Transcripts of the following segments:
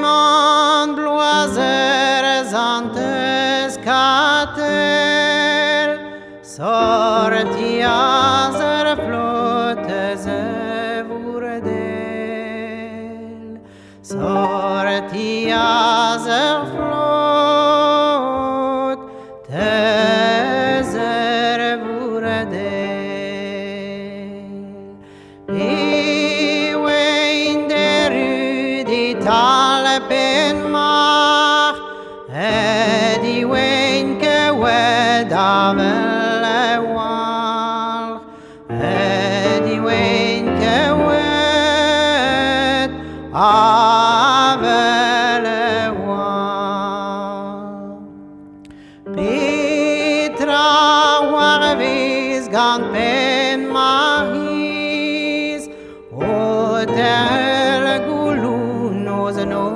Mon bloazer zantes catel, sortiazer flotes vurdel, sortiazer flot tezer vurdel. Penmarc'h, Yann-Fañch Kemener, Petra warvis gan Penmarc'h, hotel gulunos no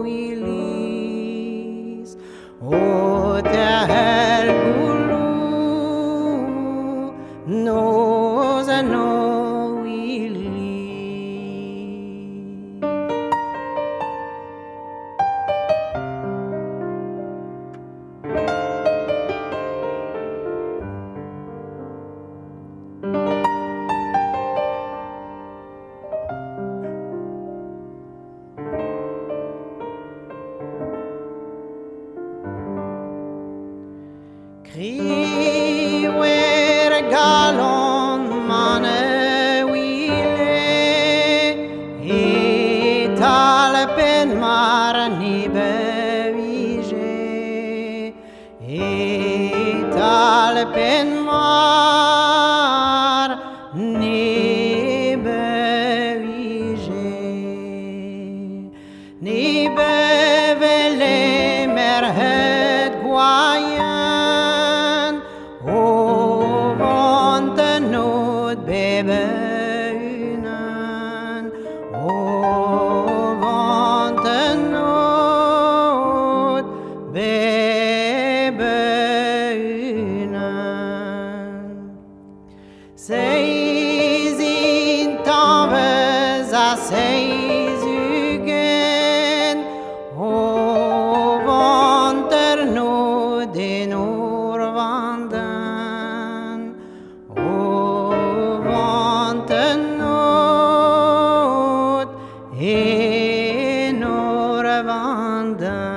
ilis, hotel gulunos no ilis. Criwer galon mane wile, etal Penmarc'h ni bevige, etal Penmarc'h ni bevige, ni bevele merhet gwayen, o vantenot bebeunen, o vantenot bebeunen. Seizin tanvez a seizugen, o vanternot den orvanden, o vantenot en orvanden.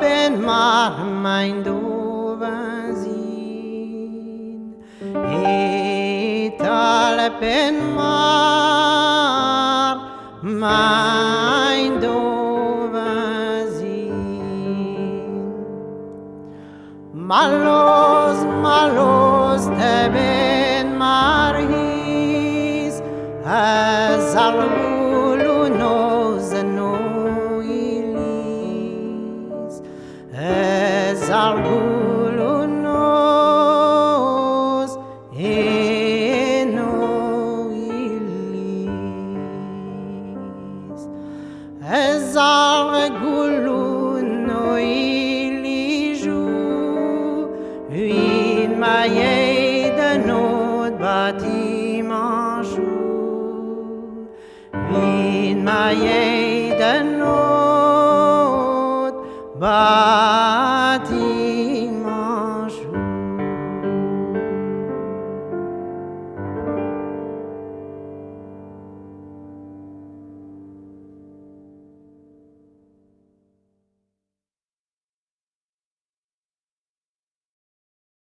Penmarc'h mein dovenzin, etal Penmarc'h mein dovenzin. Malos, malos te Penmarc'h, as algunos no as algunos no ilis, as algunos iliju, in maie de not batimanchu, in maie de not